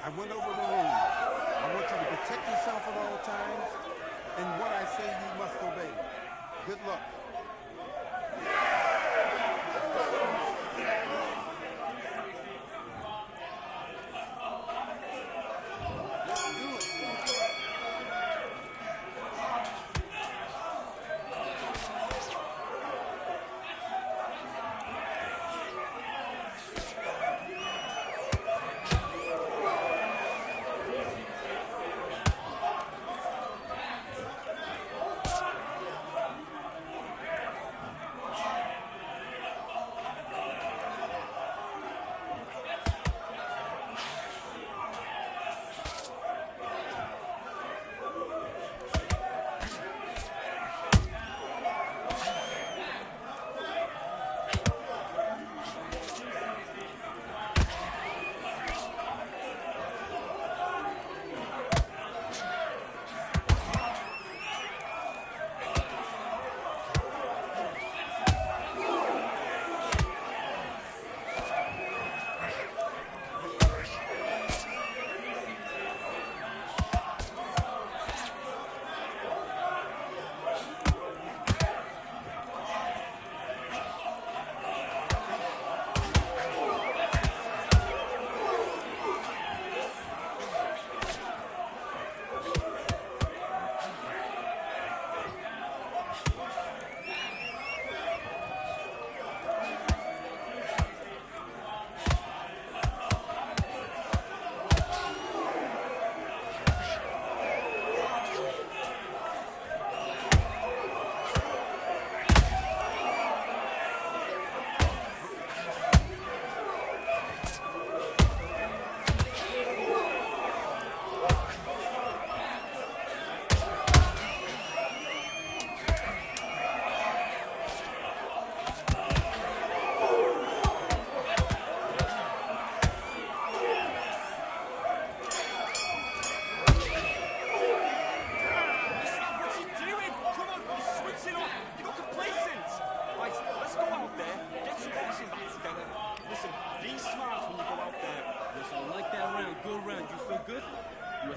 I went over the rules. I want you to protect yourself at all times, and what I say you must obey. Good luck.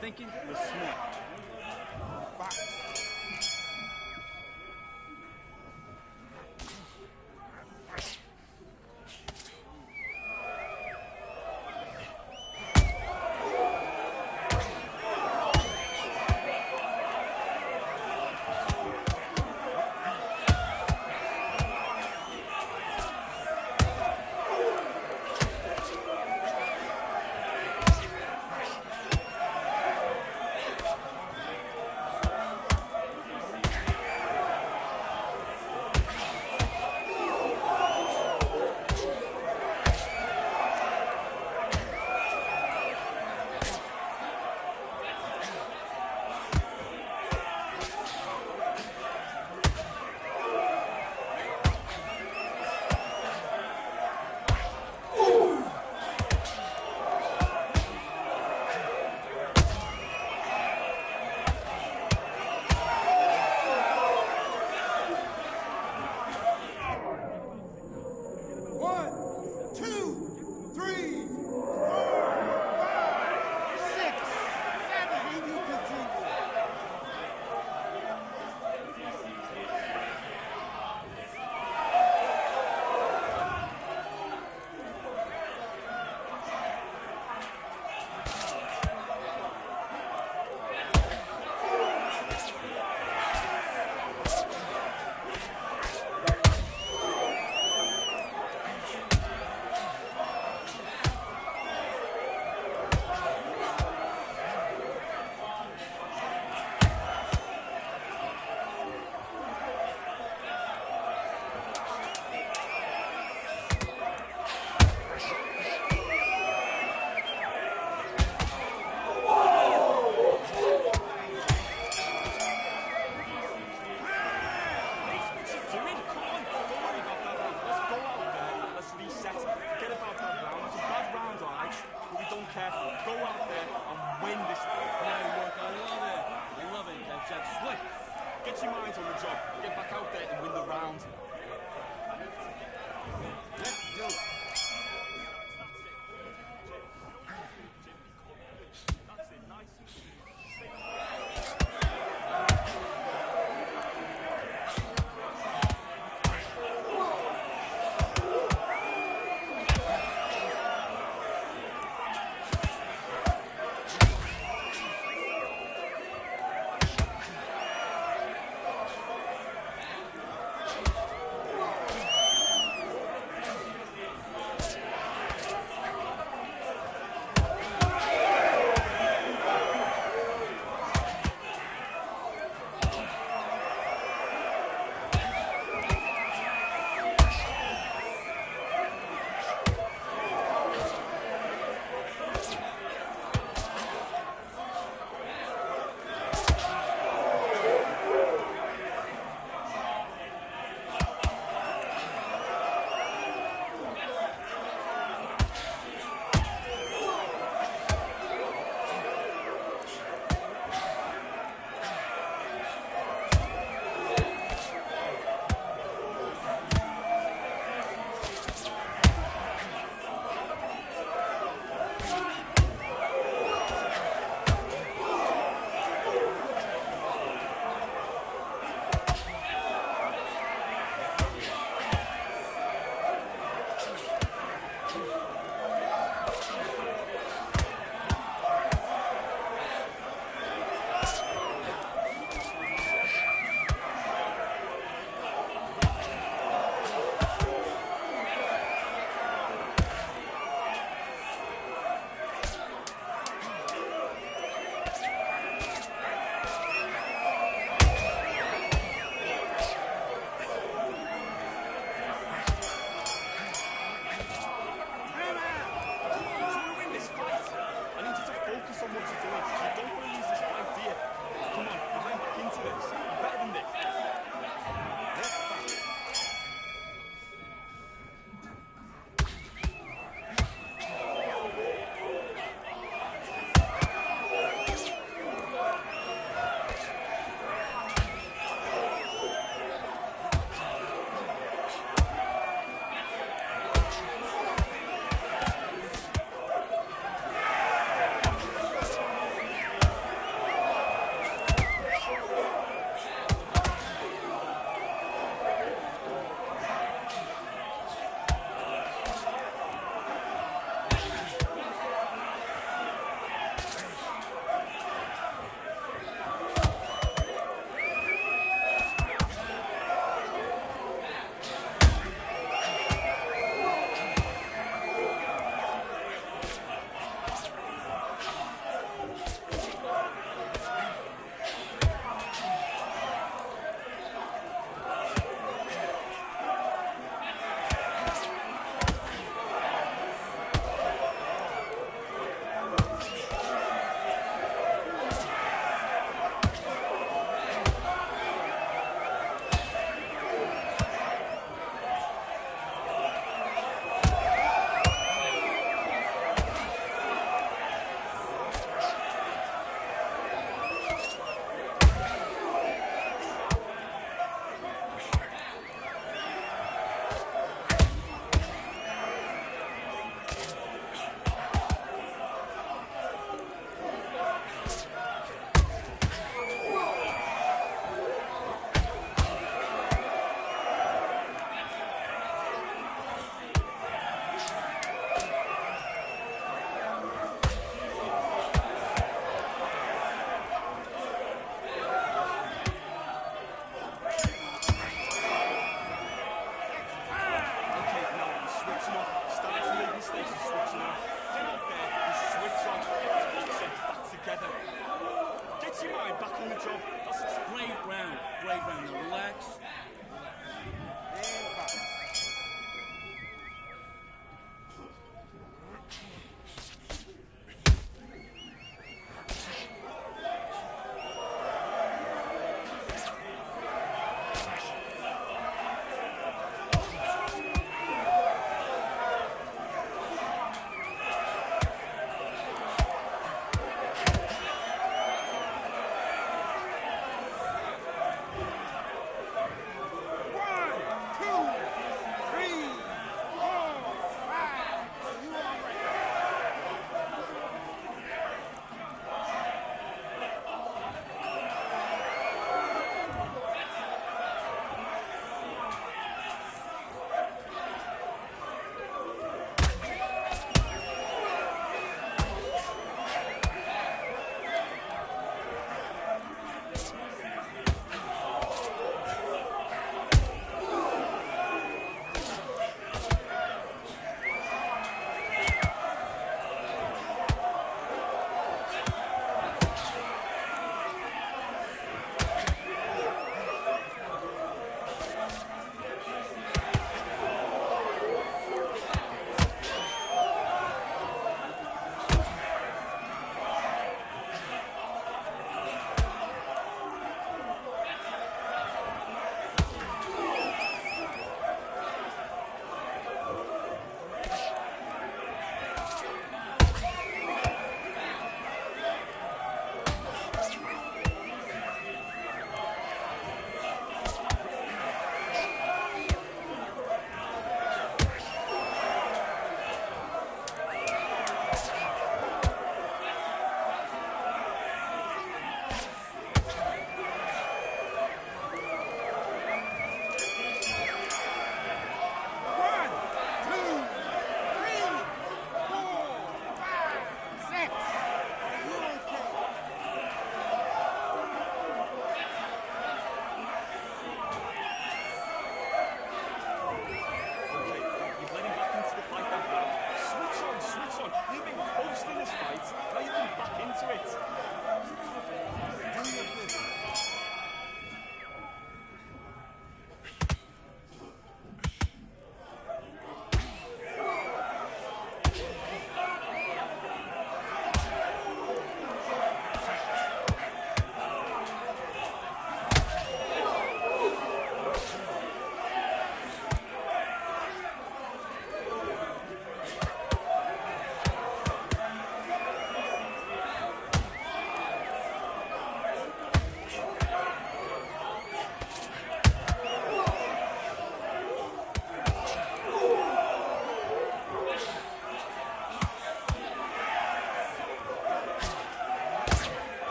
Thinking you're smart.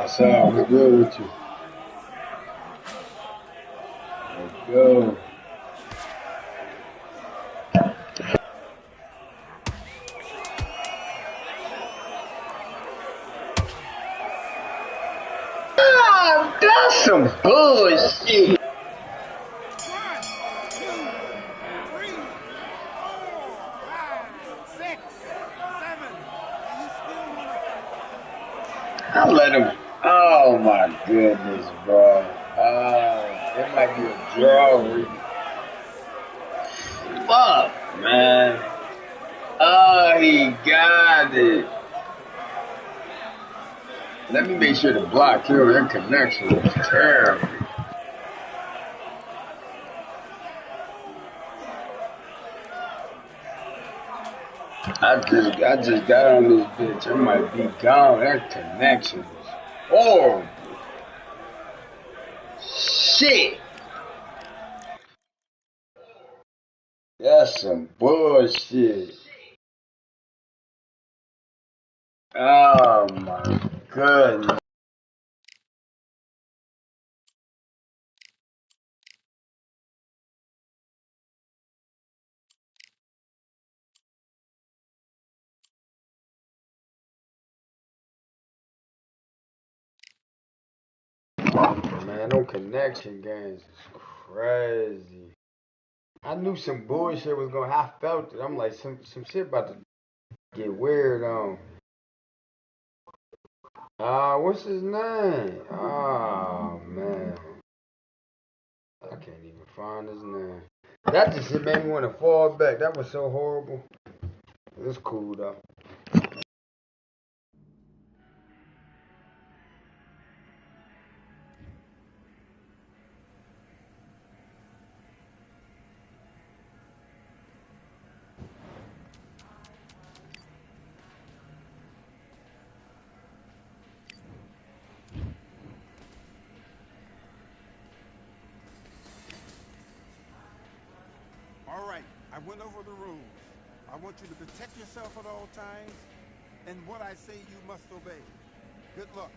What's up? What's good with you? Let's go. Ah, that's some bullshit. 1, 2, 3, 4, 5, 6, 7. And you still want to... I let him. Oh my goodness, bro. It might be a draw. Fuck, man. Oh, he got it. Let me make sure to block here. That connection was terrible. I just got on this bitch. I might be gone. That connection was horrible. Shit. That's some bullshit. Oh my goodness. Man, no connection games is crazy. I knew some bullshit was gonna happen. I felt it. I'm like, some shit about to get weird on. What's his name? Oh man. I can't even find his name. That just shit made me want to fall back. That was so horrible. It's cool though. All right, I went over the rules. I want you to protect yourself at all times, and what I say you must obey. Good luck.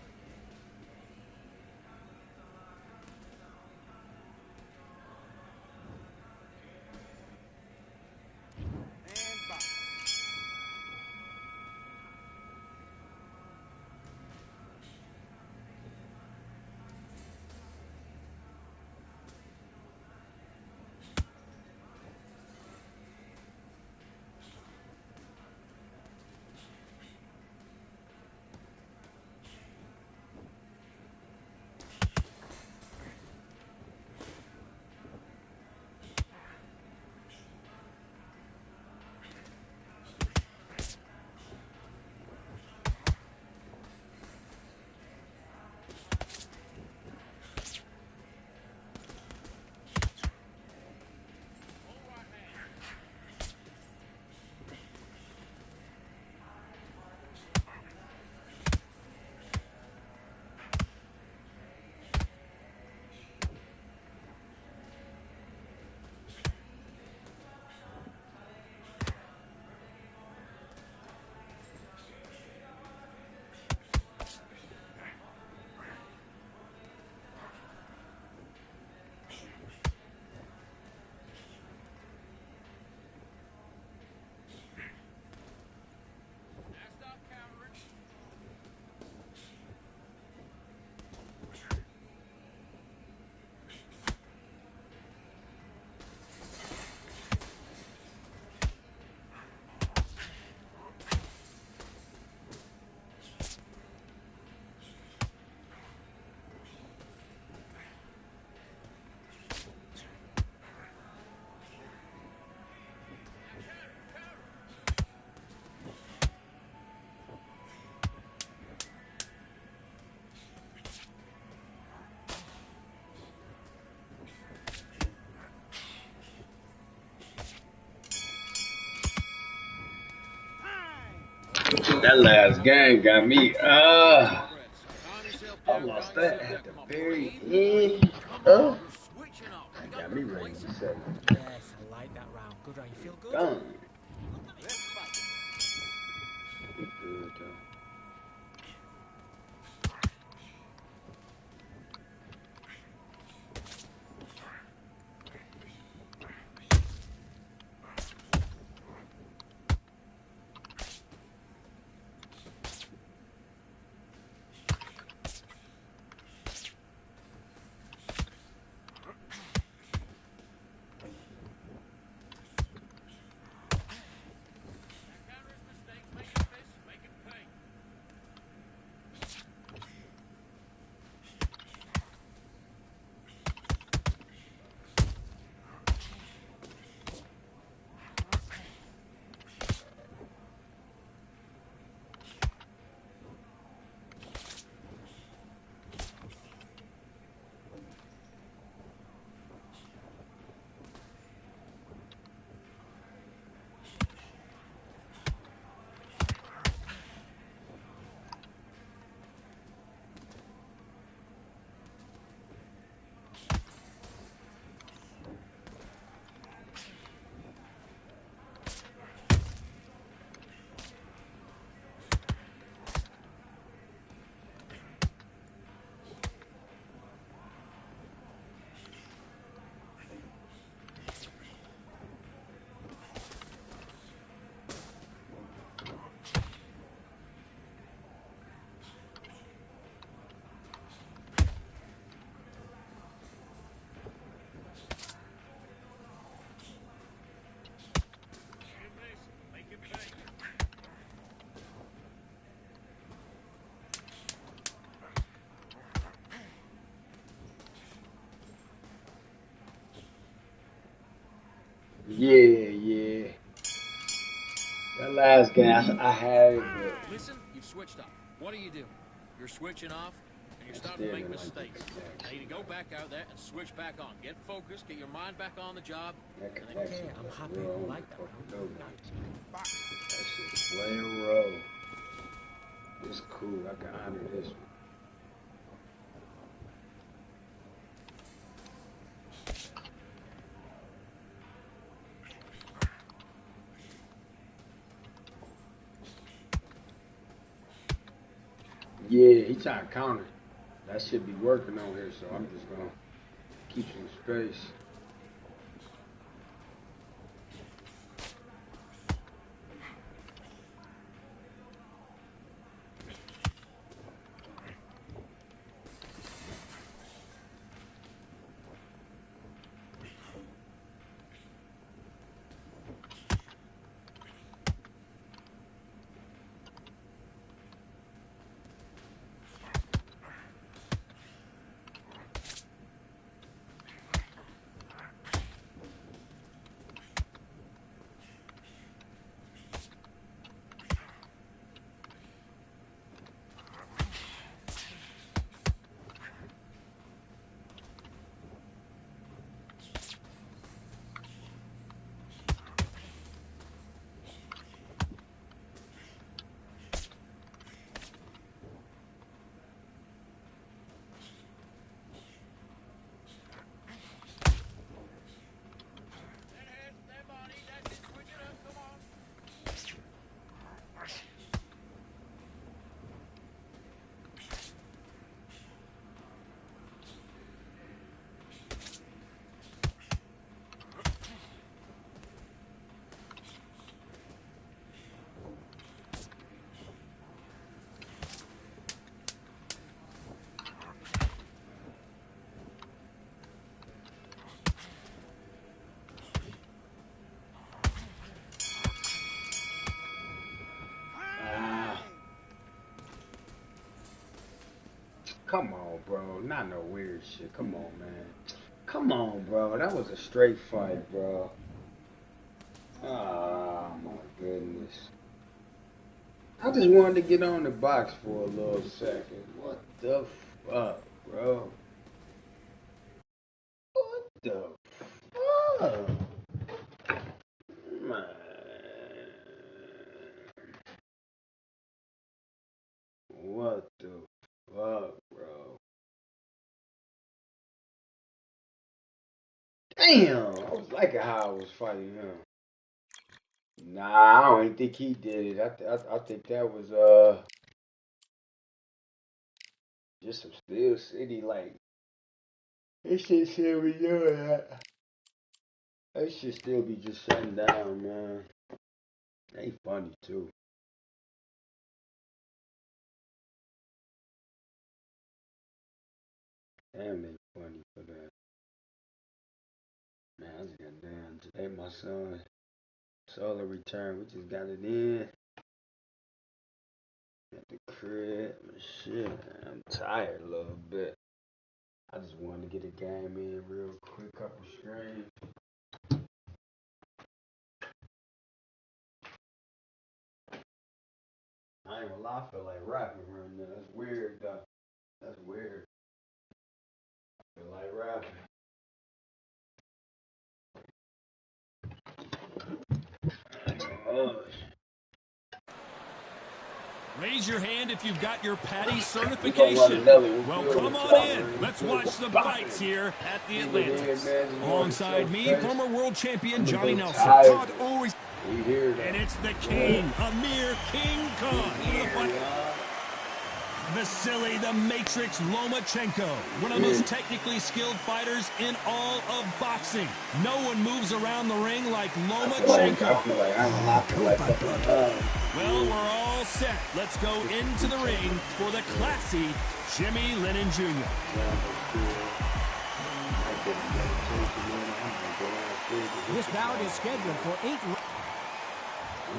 And bye. That last game got me. I lost that at the very end. That got me ready to say. Yes, I like that round. Good round. You feel good? Done. Let's fight. Good though. Yeah. That last game, I had it, but Listen, you've switched up. What do? You're switching off, and you're starting to make mistakes. I need to go back out there and switch back on. Get focused, get your mind back on the job. Okay, I'm happy. I like that round. That shit's way in a row. It's cool. I can honor this one. Yeah, he trying to counter. That should be working on here, so I'm just gonna keep some space. Come on, bro. Not no weird shit. Come on, man. Come on, bro. That was a straight fight, bro. Oh, my goodness. I just wanted to get on the box for a little second. What the fuck, bro? What the fuck? Man. What the fuck, bro? Damn! I was liking how I was fighting him. Nah, I don't even think he did it. I think that was just some Steel City like this shit still be doing that. That shit still be just shutting down, man. They funny too. Damn, they funny for that. Man, I just got down today. My son solar return. We just got it in at the crib. Shit, man, I'm tired a little bit. I just wanted to get a game in real quick, couple streams. I ain't gonna lie, I feel like rapping right now. That's weird, though. That's weird. I feel like rapping. Raise your hand if you've got your Patty certification. Well, come on in. Let's watch the fights here at the Atlantis. Alongside me, former world champion Johnny Nelson. Todd always. And it's the King, Amir King Khan. Vasily the Matrix Lomachenko, one of the most technically skilled fighters in all of boxing. No one moves around the ring like Lomachenko. Well, we're all set. Let's go into the ring for the classy Jimmy Lennon Jr. This bout is scheduled for 8.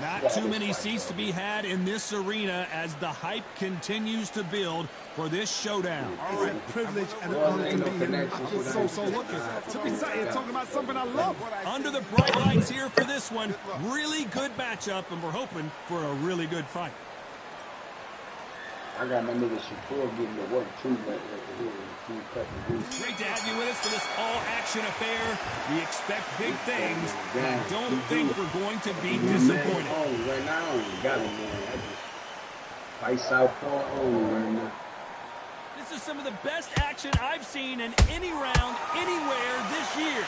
Not too many seats to be had in this arena as the hype continues to build for this showdown. It's a privilege and an honor to be here. I feel so lucky to be sat here talking about something I love. Under the bright lights here for this one, really good matchup, and we're hoping for a really good fight. I got my nigga Shakur getting to work too, man. Great to have you with us for this all-action affair. We expect big things, and I don't think we're going to be disappointed. Right now, I don't got it, man. I just fight southpaw right now. This is some of the best action I've seen in any round, anywhere this year.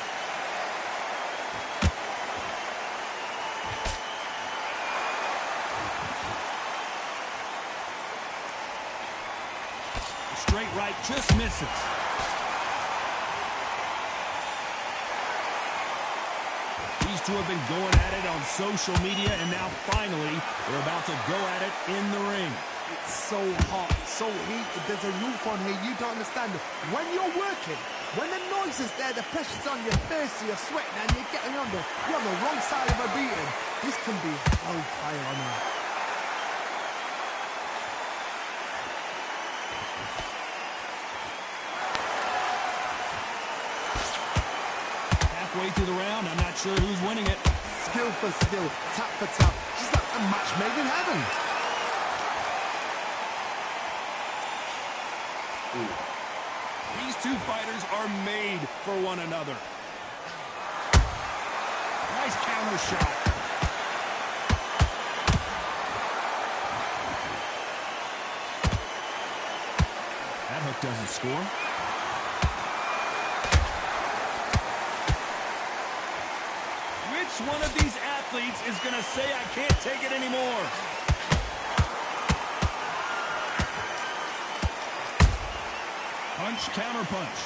Straight right just misses. These two have been going at it on social media, and now finally they're about to go at it in the ring. It's so hot, so heated. There's a roof on here. You don't understand it. When you're working, when the noise is there, the pressure's on your face, you're sweating, and you're getting you're on the wrong side of a beating. This can be hellfire on here. Halfway through the round, I'm not sure who's winning it. Skill for skill, tap for tap. She's like a match made in heaven. These two fighters are made for one another. Nice counter shot. That hook doesn't score. Which one of these athletes is going to say, I can't take it anymore? Punch, counter punch.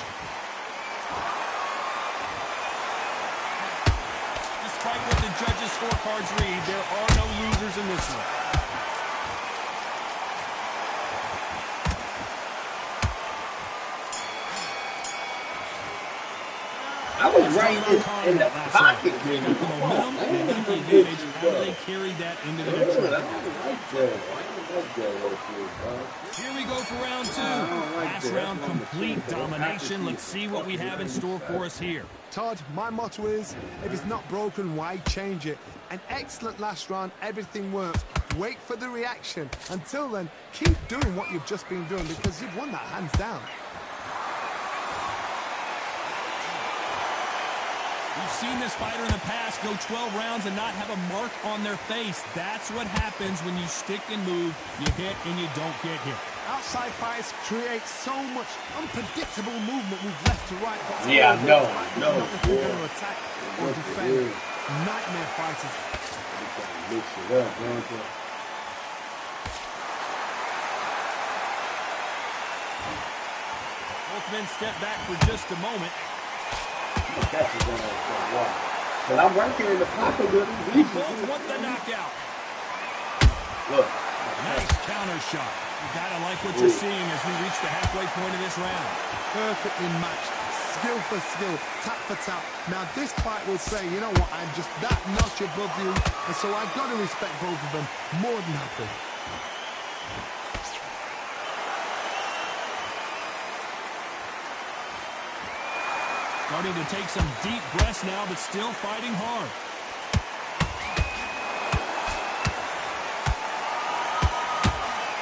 Despite what the judges' scorecards read, there are no losers in this one. I was right in the pocket, They got the momentum, they got the advantage. How do they carry that into the next round? Here we go for round two. Last round, complete domination. Let's see what we have in store for us here. Todd, my motto is, if it's not broken, why change it? An excellent last round, everything works. Wait for the reaction. Until then, keep doing what you've just been doing because you've won that hands down. We've seen this fighter in the past go 12 rounds and not have a mark on their face. That's what happens when you stick and move, you hit and you don't get hit. Outside fighters create so much unpredictable movement with left to right. Yeah, no. Not if they're going to attack or defend. Nightmare fighters. Both men step back for just a moment. But I'm working in the pocket with him. They both want the knockout. Look. Nice counter shot. You gotta like what you're seeing as we reach the halfway point of this round. Perfectly matched. Skill for skill. Tap for tap. Now this fight will say, you know what, I'm just that notch above you. And so I've got to respect both of them. More than happy. Starting to take some deep breaths now, but still fighting hard.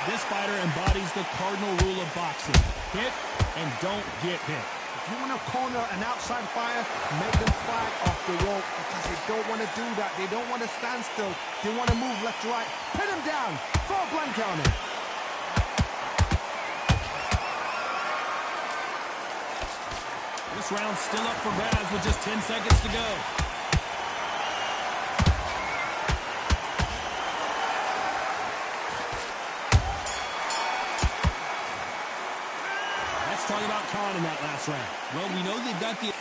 This fighter embodies the cardinal rule of boxing. Hit and don't get hit. If you want to corner an outside fighter, make them fight off the rope because they don't want to do that. They don't want to stand still. They want to move left to right. Pin them down. Throw a blanket on him. This round's still up for grabs with just 10 seconds to go. Let's talk about Khan in that last round. Well, we know they've got the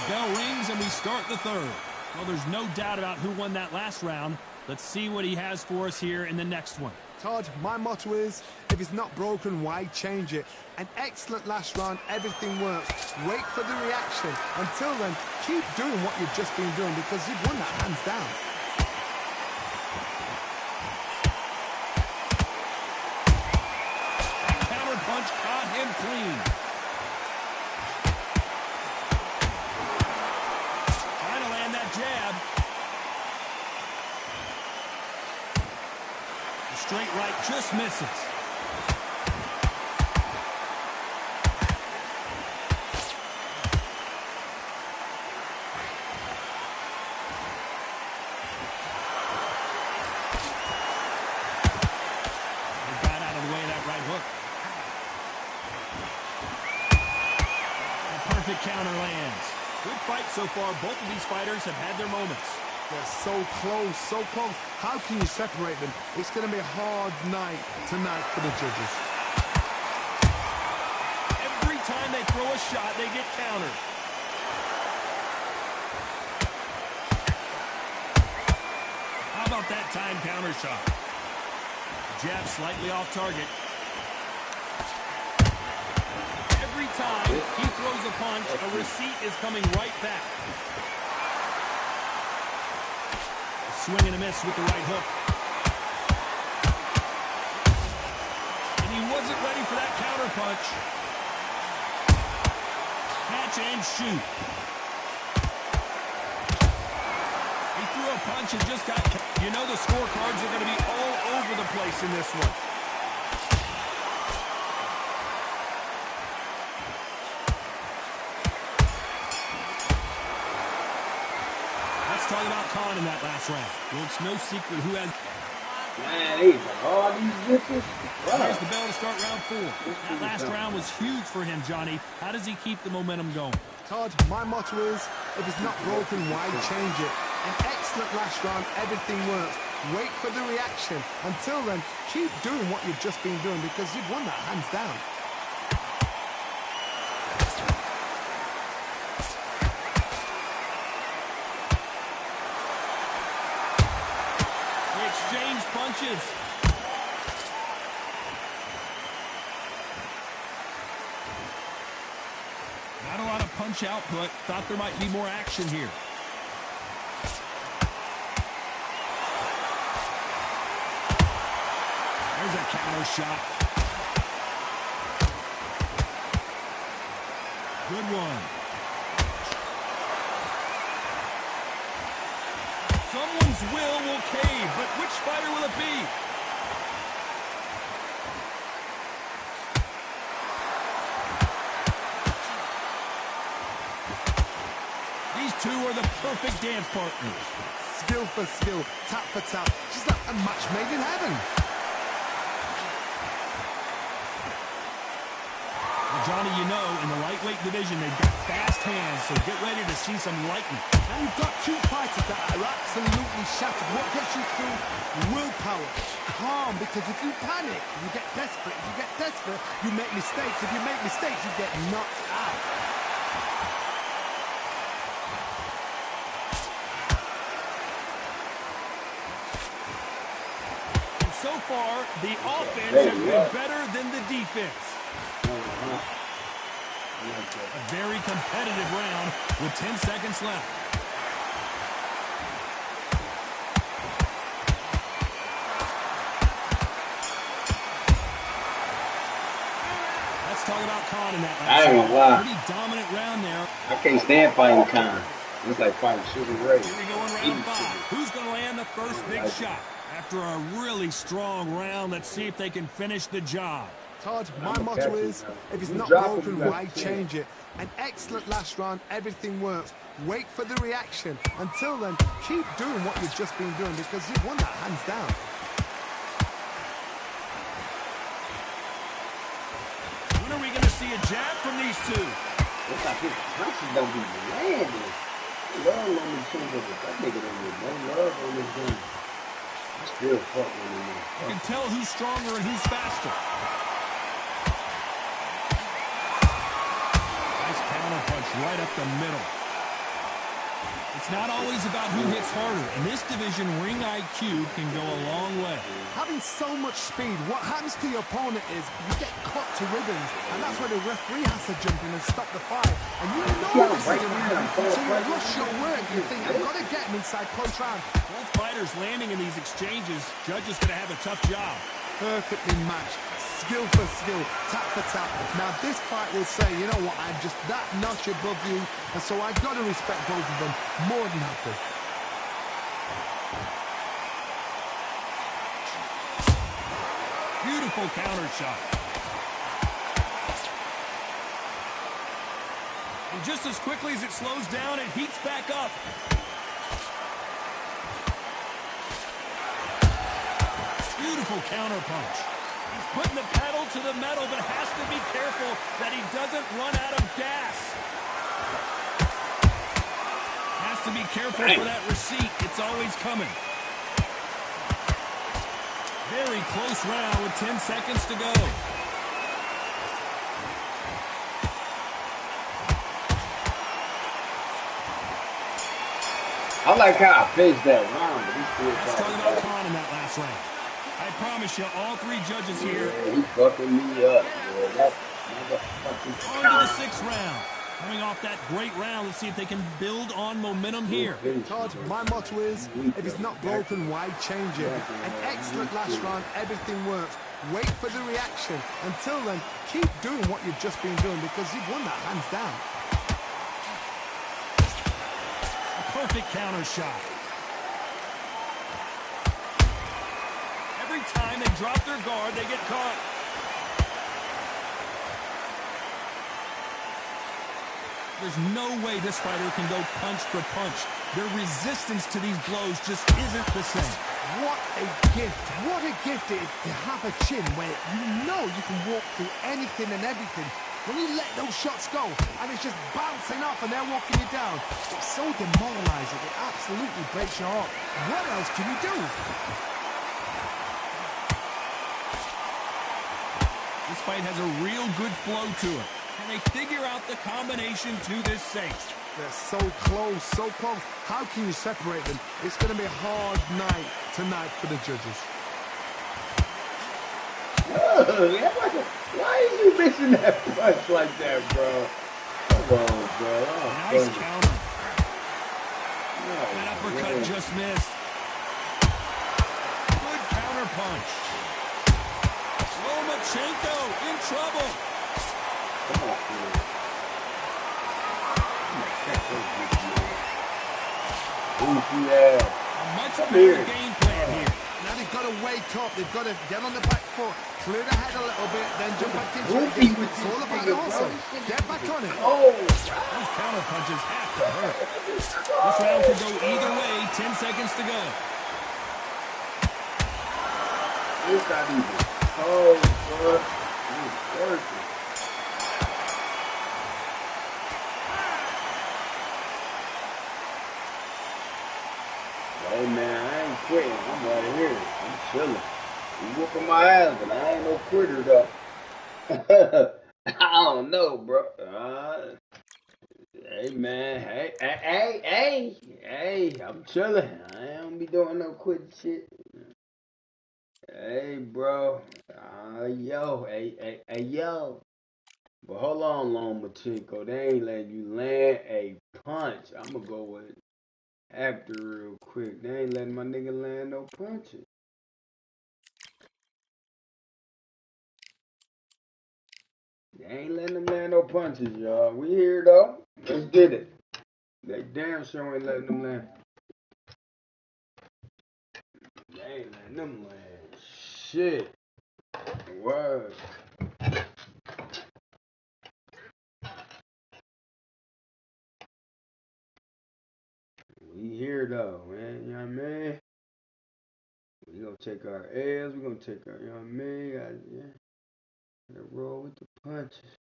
bell rings and we start the third. Well, there's no doubt about who won that last round. Let's see what he has for us here in the next one. Todd, my motto is, If it's not broken, why change it? An excellent last round. Everything works. Wait for the reaction. Until then, keep doing what you've just been doing because you've won that hands down. Counter punch caught him clean. Trying to land that jab. The straight right just misses. Counter lands. Good fight so far. Both of these fighters have had their moments. They're so close, so close. How can you separate them? It's going to be a hard night tonight for the judges. Every time they throw a shot, they get countered. How about that time counter shot? Jab slightly off target. Every time he throws a punch, a receipt is coming right back. A swing and a miss with the right hook. And he wasn't ready for that counter punch. Catch and shoot. He threw a punch and just got... You know the scorecards are going to be all over the place in this one. Talking about Khan in that last round. Well, it's no secret who has... Man, these are all these bitches. There's the bell to start round 4. That last round was huge for him, Johnny. How does he keep the momentum going? Todd, my motto is, if it's not broken, why change it? An excellent last round, everything works. Wait for the reaction. Until then, keep doing what you've just been doing because you've won that hands down. Punches. Not a lot of punch output. Thought there might be more action here. There's a counter shot. Good one. Someone's will cave, but which fighter will it be? These two are the perfect dance partners. Skill for skill, tap for tap. She's like a match made in heaven. Well, Johnny, you know, in the lightweight division, they've got fast hands, so get ready to see some lightning. And you've got two fighters that are absolutely shattered. What gets you through? Willpower. Calm, because if you panic, you get desperate. If you get desperate, you make mistakes. If you make mistakes, you get knocked out. And so far, the offense has been better than the defense. A very competitive round with 10 seconds left. Let's talk about Khan in that last I ain't gonna lie. Pretty dominant round there. I can't stand fighting Khan. It's like fighting Sugar Ray. Here we go in round 5. Who's going to land the first big shot? After a really strong round, let's see if they can finish the job. Todd, my motto is, if it's not broken, why change it? An excellent last round, everything works. Wait for the reaction. Until then, keep doing what you've just been doing because you've won that hands down. When are we going to see a jab from these two? It's like his punches don't be landing. Love on these things of it. That nigga don't get no love on this game. Still fuck with him. You can tell who's stronger and who's faster. Nice counter punch right up the middle. It's not always about who hits harder. In this division, ring IQ can go a long way. Having so much speed, what happens to your opponent is you get cut to ribbons, and that's where the referee has to jump in and stop the fight. And you know this is going to happen, so you rush your work. You think, I've got to get him inside close round. Both fighters landing in these exchanges. Judge is going to have a tough job. Perfectly matched, skill for skill, tap for tap. Now this fight will say, you know what, I'm just that notch above you, and so I got to respect both of them more than happy. Beautiful counter shot. And just as quickly as it slows down, it heats back up. Beautiful counter punch. He's putting the pedal to the metal, but has to be careful that he doesn't run out of gas. Has to be careful for that receipt. It's always coming. Very close round with 10 seconds to go. I like how I faced that round, but he's still Let's talk about Khan in that last round. I promise you, all three judges here. Yeah, he's fucking me up, boy. That's motherfucking On to the sixth round. Coming off that great round, let's see if they can build on momentum here. Todd, my motto is, if it's not broken, why change it? An excellent last round, everything works. Wait for the reaction. Until then, keep doing what you've just been doing because you've won that hands down. A perfect counter shot. Every time they drop their guard, they get caught. There's no way this fighter can go punch for punch. Their resistance to these blows just isn't the same. What a gift. What a gift it is to have a chin where you know you can walk through anything and everything. When you let those shots go and it's just bouncing off and they're walking you down, it's so demoralizing. It absolutely breaks your heart. What else can you do? This fight has a real good flow to it. And they figure out the combination to this safe. They're so close, so close. How can you separate them? It's going to be a hard night tonight for the judges. Why are you missing that punch like that, bro? Come on, bro. Nice counter. That uppercut just missed. Good counter punch. Lomachenko in trouble. Come on, man. A much better game plan here. Now they've got to wake up. They've got to get on the back foot, clear the head a little bit, then jump back into it. It's all about the hustle. Get back on it. Oh, those counter punches have to hurt. This round could go either way. 10 seconds to go. it's not even close, bro. It's working. Hey man, I ain't quitting. I'm right here. I'm chilling. You whooping my ass, but I ain't no quitter though. I don't know, bro. Hey man, hey, I'm chilling. I don't be doing no quitting shit. Hey, bro. Yo. But hold on, Lomachenko. They ain't letting you land a punch. I'm gonna go with Actor real quick. They ain't letting my nigga land no punches. They ain't letting them land no punches, y'all. We here though. Let's get it. They damn sure ain't letting them land. They ain't letting them land. Shit. Word. We here though, man. You know what I mean? We gonna take our L's. We gonna take our, you know what I mean? Gotta roll with the punches.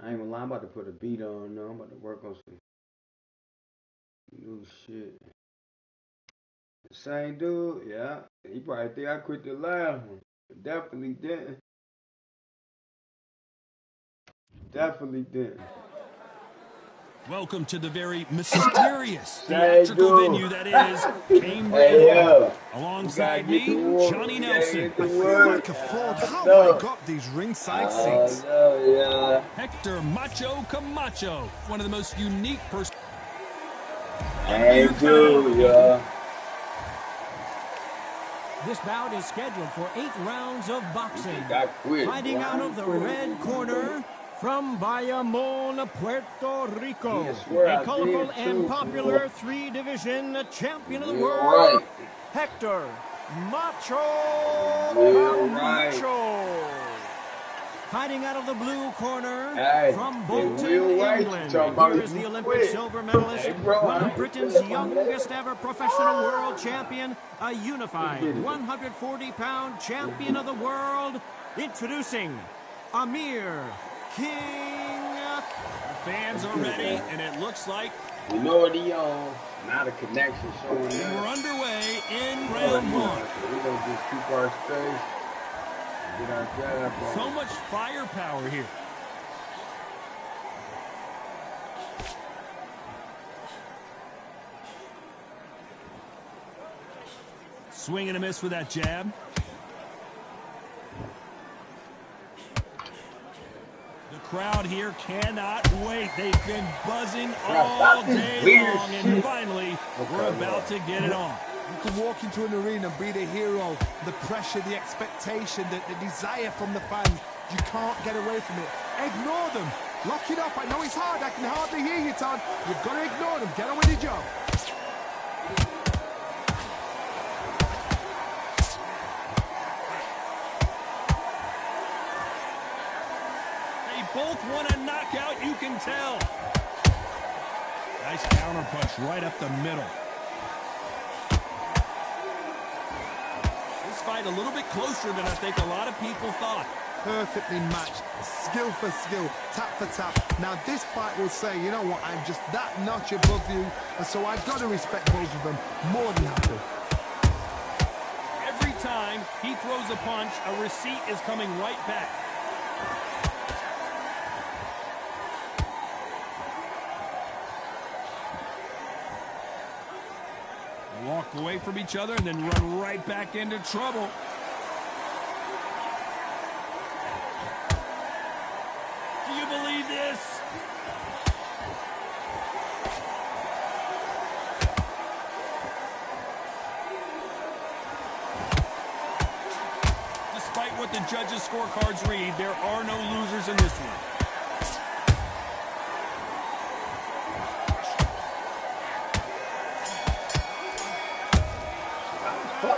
I ain't gonna lie, I'm about to put a beat on though. I'm about to work on some new shit. The same dude, yeah. He probably think I quit the last one. Definitely didn't. Definitely didn't. Welcome to the very mysterious theatrical venue that is Cambridge. Hey, Alongside me, Johnny Nelson. I feel like a fraud. How have I got these ringside seats? Hector Macho Camacho, one of the most unique persons. Hey, dude, yeah. This bout is scheduled for 8 rounds of boxing. Quick, Fighting out of the red corner from Bayamon, Puerto Rico. A colorful and popular 3-division champion of the world, Hector Macho Camacho. Fighting out of the blue corner from Bolton, England. Here is the Olympic silver medalist, one of Britain's youngest ever professional world champion, a unified 140-pound champion of the world, introducing Amir King. The fans are ready, and it looks like we know what he on. Now the connection showing up. We're underway in round 1. We're going to just keep our space. Get our jab on. So much firepower here. Swing and a miss with that jab. The crowd here cannot wait. They've been buzzing all day long, and finally, we're about to get it on. You can walk into an arena and be the hero. The pressure, the expectation, the desire from the fans. You can't get away from it. Ignore them. Lock it up. I know it's hard. I can hardly hear you, Todd. You've got to ignore them. Get on with your job. They both want a knockout, you can tell. Nice counter punch right up the middle. Fight a little bit closer than I think a lot of people thought. Perfectly matched, skill for skill, tap for tap. Now this fight will say, you know what, I'm just that notch above you, and so I've got to respect both of them more than happy. Every time he throws a punch, a receipt is coming right back. Walk away from each other and then run right back into trouble. Do you believe this? Despite what the judges' scorecards read, there are no losers in this one.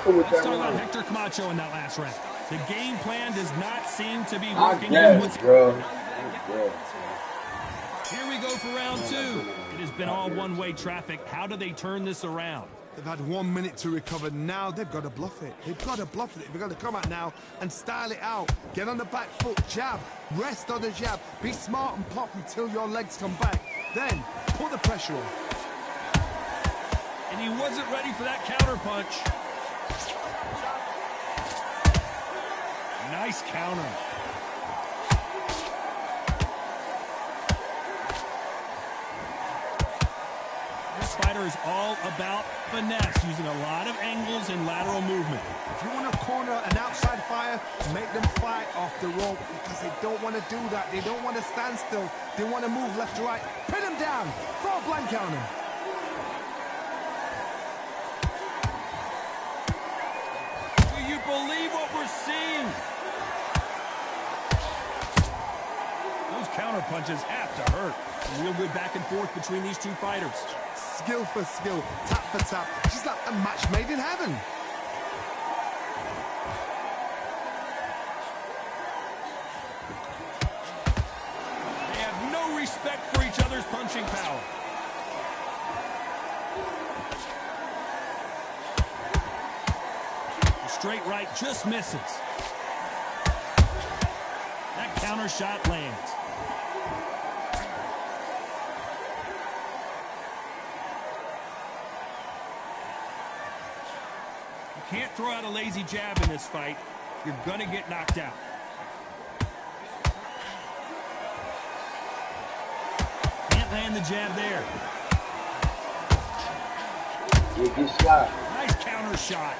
Let's talk about Hector Camacho in that last round. The game plan does not seem to be working. Bro. Here we go for round 2. It has been all one-way traffic. How do they turn this around? They've had 1 minute to recover. Now they've got to bluff it. They've got to bluff it. They've got to come out now and style it out. Get on the back foot, jab, rest on the jab. Be smart and pop until your legs come back. Then put the pressure on. And he wasn't ready for that counter punch. Nice counter. This fighter is all about finesse, using a lot of angles and lateral movement. If you want to corner an outside fighter, make them fight off the rope, because they don't want to do that. They don't want to stand still. They want to move left to right. Pin them down. Throw a blank on them. Do you believe what we're seeing? Those counter punches have to hurt. A real good back and forth between these two fighters. Skill for skill, tap for tap. Just like a match made in heaven. They have no respect for each other's punching power. The straight right just misses. That counter shot lands. Can't throw out a lazy jab in this fight. You're going to get knocked out. Can't land the jab there. Good shot. Nice counter shot.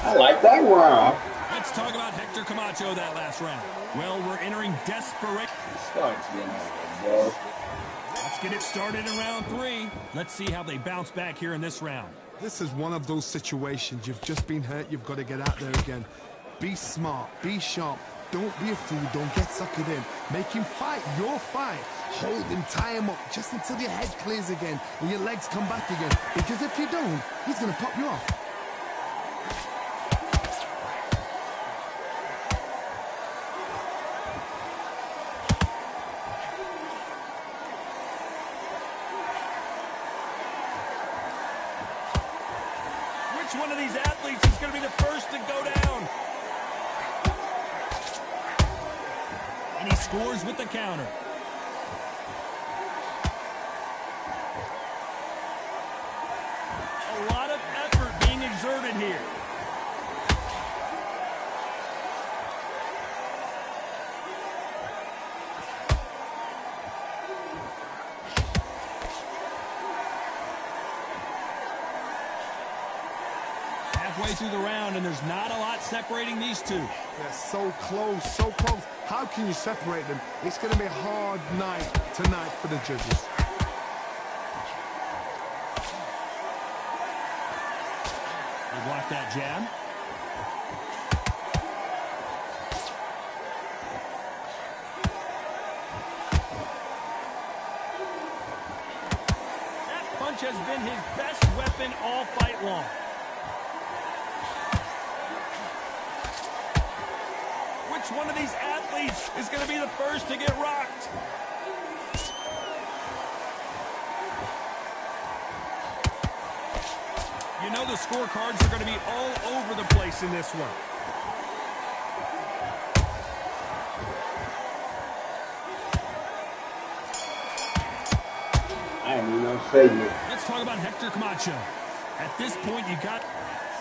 I like that round. Let's talk about Hector Camacho that last round. Well, we're entering desperation. Let's get it started in round 3. Let's see how they bounce back here in this round. This is one of those situations. You've just been hurt. You've got to get out there again. Be smart. Be sharp. Don't be a fool. Don't get suckered in. Make him fight your fight. Hold him, tie him up just until your head clears again and your legs come back again. Because if you don't, he's going to pop you off. Which one of these athletes is going to be the first to go down? And he scores with the counter. A lot of effort being exerted here. Halfway through the round, and there's not a lot separating these two. They're so close, so close. How can you separate them? It's going to be a hard night tonight for the judges. They block that jab. That punch has been his best weapon all fight long. Which one of these athletes is going to be the first to get rocked? You know the scorecards are going to be all over the place in this one. I ain't even gonna say it. Let's talk about Hector Camacho. At this point, you got...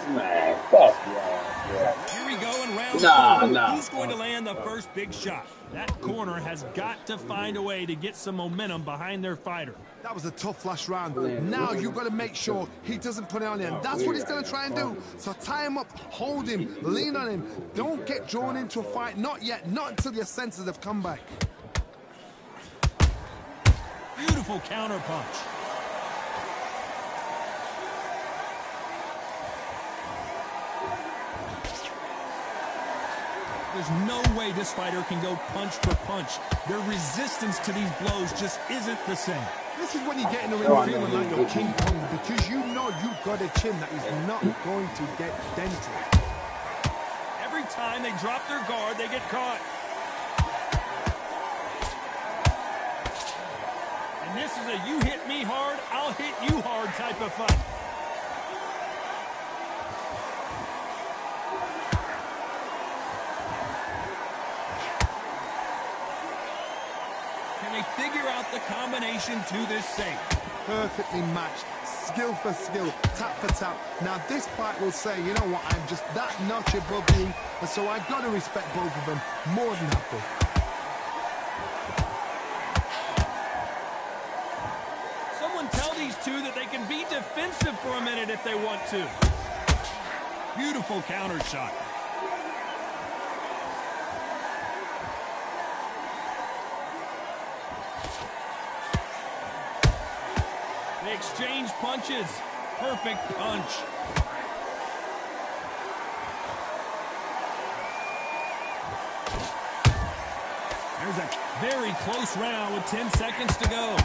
Man, fuck yeah. Here we go in round 4. Who's going to land the first big shot? That corner has got to find a way to get some momentum behind their fighter. That was a tough last round. Now you've got to make sure he doesn't put it on him. That's what he's going to try and do. So tie him up, hold him, lean on him. Don't get drawn into a fight. Not yet. Not until your senses have come back. Beautiful counter punch. There's no way this fighter can go punch for punch. Their resistance to these blows just isn't the same. This is when you get in the ring feeling like you're King Kong, because you know you've got a chin that is not going to get dented. Every time they drop their guard, they get caught. And this is a you hit me hard, I'll hit you hard type of fight. Figure out the combination to this safe. Perfectly matched, skill for skill, tap for tap. Now this fight will say, you know what, I'm just that notch above you, and so I've got to respect both of them more than happy. Someone tell these two that they can be defensive for a minute if they want to. Beautiful counter shot. They exchange punches. Perfect punch. There's a very close round with 10 seconds to go.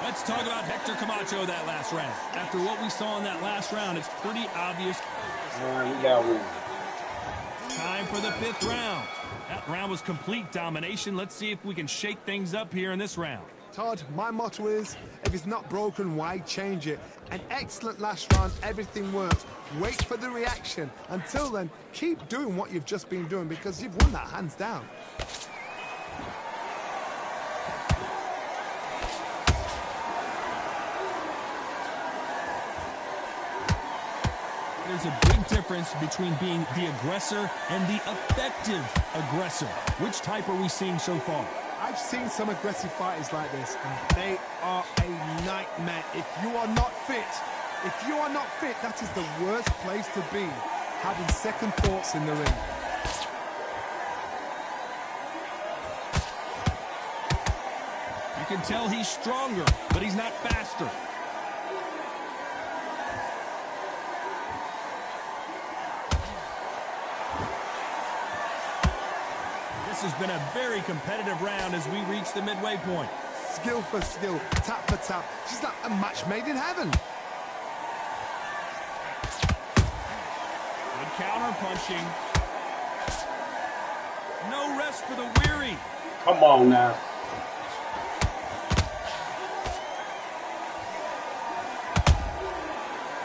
Let's talk about Hector Camacho that last round. After what we saw in that last round, it's pretty obvious. We got one. Time for the 5th round. That round was complete domination. Let's see if we can shake things up here in this round. Todd, my motto is, if it's not broken, why change it? An excellent last round, everything works. Wait for the reaction. Until then, keep doing what you've just been doing, because you've won that hands down. there's a big difference between being the aggressor and the effective aggressor. Which type are we seeing so far? I've seen some aggressive fighters like this, and they are a nightmare. If you are not fit, that is the worst place to be, having second thoughts in the ring. You can tell he's stronger, but he's not faster. This has been a very competitive round as we reach the midway point. Skill for skill, tap for tap. She's like a match made in heaven. Good counter punching. No rest for the weary. Come on now.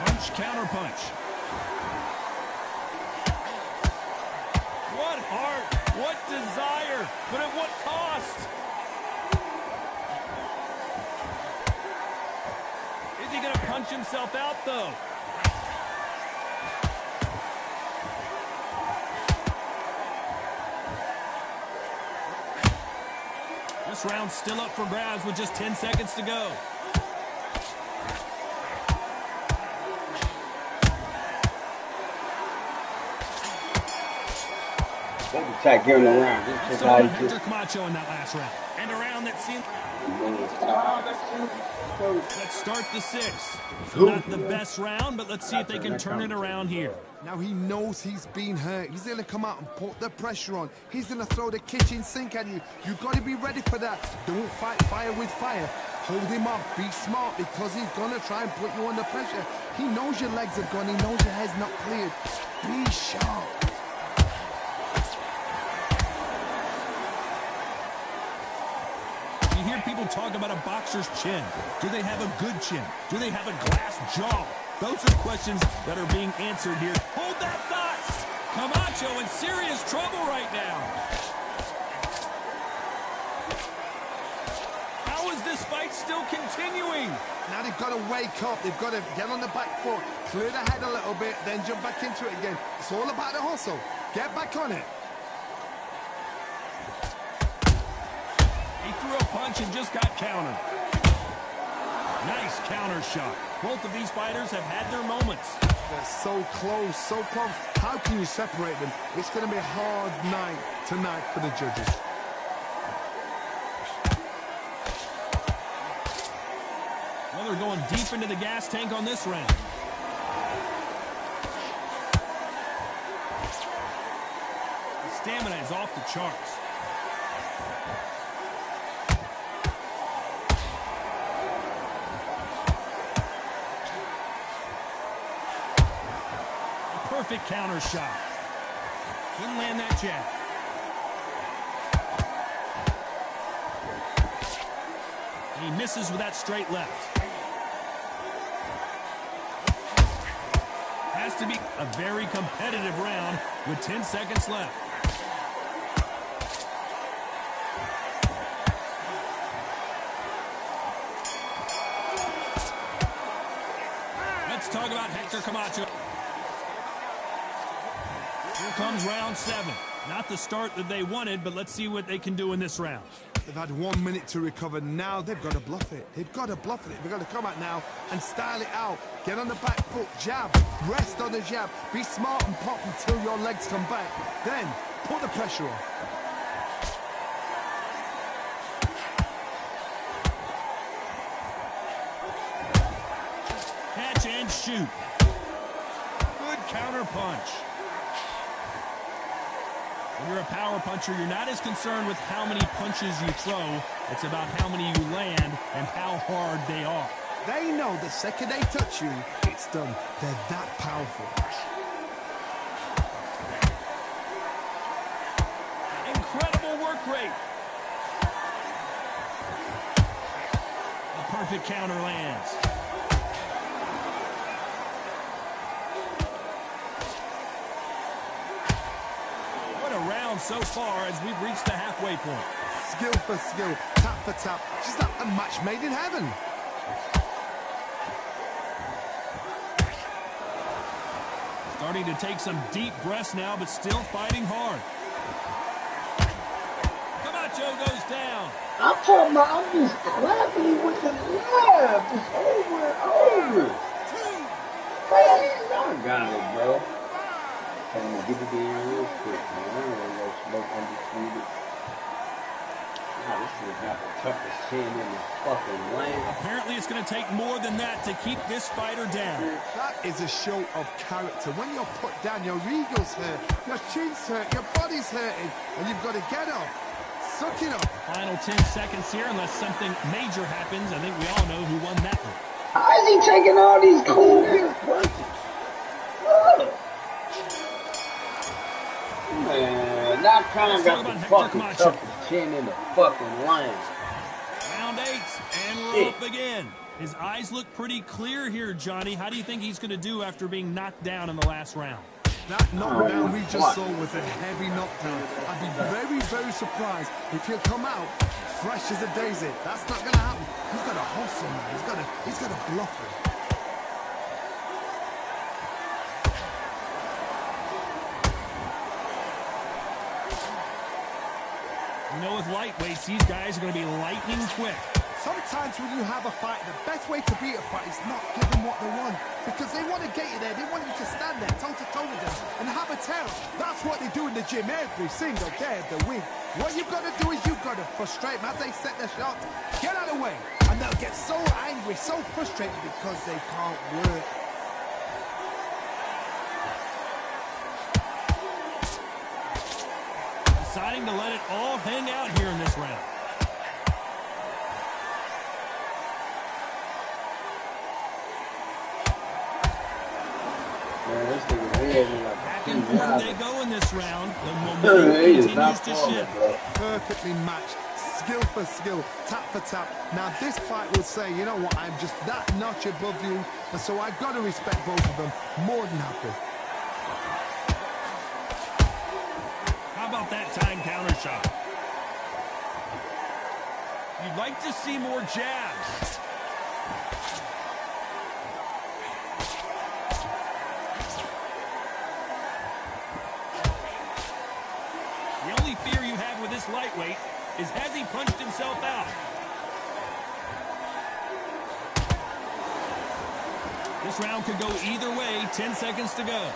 Punch, counter punch. What heart, what desire, but at what cost? Is he going to punch himself out, though? This round's still up for grabs with just 10 seconds to go. Attack here in the round. Let's talk about Hector Camacho in that last round. And a round that seemed... Let's start the sixth. Not the best round, but let's see if they can turn it around here. Now he knows he's been hurt. He's going to come out and put the pressure on. He's going to throw the kitchen sink at you. You've got to be ready for that. Don't fight fire with fire. Hold him off. Be smart, because he's going to try and put you under pressure. He knows your legs are gone. He knows your head's not cleared. Be sharp. You hear people talk about a boxer's chin. Do they have a good chin? Do they have a glass jaw? Those are questions that are being answered here. Hold that thought! Camacho in serious trouble right now. How is this fight still continuing? Now they've got to wake up. They've got to get on the back foot, clear the head a little bit, then jump back into it again. It's all about the hustle. Get back on it. He threw a punch and just got countered. Nice counter shot. Both of these fighters have had their moments. They're so close, so close. How can you separate them? It's going to be a hard night tonight for the judges. Well, they're going deep into the gas tank on this round. The stamina is off the charts. Perfect counter shot. Couldn't land that jab. And he misses with that straight left. Has to be a very competitive round with 10 seconds left. Let's talk about Hector Camacho. Here comes round 7. Not the start that they wanted, but let's see what they can do in this round. They've had 1 minute to recover. Now they've got to bluff it. They've got to bluff it. They've got to come out now and style it out. Get on the back foot, jab, rest on the jab. Be smart and pop until your legs come back. Then put the pressure on. Catch and shoot. Good counter punch. When you're a power puncher, you're not as concerned with how many punches you throw. It's about how many you land and how hard they are. They know the second they touch you, it's done. They're that powerful. Incredible work rate. A perfect counter lands. Round so far as we've reached the halfway point. Skill for skill, tap for tap. She's like a match made in heaven. Starting to take some deep breaths now, but still fighting hard. Camacho goes down. I'm talking about, I'm just clapping with the left. Just over and over. I got it, bro. I'm going to get it in real quick, man. I don't want no smoke Undisputed. Wow, this has got the toughest chin in the fucking land. Apparently it's going to take more than that to keep this fighter down. That is a show of character. When you're put down, your ego's hurt, your chin's hurt, your body's hurting, and you've got to get up. Suck it up. Final 10 seconds here, unless something major happens. I think we all know who won that one. How is he taking all these cool punches? Man, that kind got the fucking toughest chin in the fucking land. Round 8, and we're off again. His eyes look pretty clear here, Johnny. How do you think he's going to do after being knocked down in the last round? That knockdown we just saw was a heavy knockdown. I'd be very, very surprised if he'll come out fresh as a daisy. That's not going to happen. He's got to hustle, man. He's got to bluff it. You know, with lightweights, these guys are going to be lightning quick. Sometimes when you have a fight, the best way to beat a fight is not give them what they want. Because they want to get you there. They want you to stand there toe-to-toe with them and have a tell. That's what they do in the gym every single day of the week. What you've got to do is you've got to frustrate them as they set their shots. Get out of the way. And they'll get so angry, so frustrated because they can't work. Deciding to let it all hang out here in this round. Back and forth they go in this round. The momentum continues to shift. Perfectly matched. Skill for skill, tap for tap. Now this fight will say, you know what, I'm just that notch above you, and so I've got to respect both of them. More than happy. How about that time counter shot? You'd like to see more jabs. The only fear you have with this lightweight is has he punched himself out? This round could go either way. 10 seconds to go.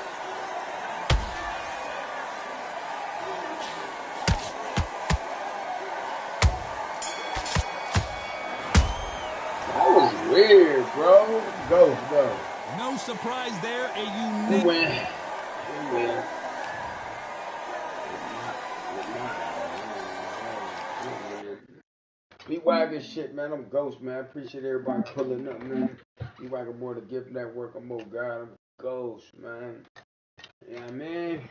That was weird, bro. Go. No surprise there. A unique win. B-Wagon shit, man. I'm Ghost, man. I appreciate everybody pulling up, man. B-Wagon more the Gift Network. I'm more God. I'm Ghost, man. You know what I mean?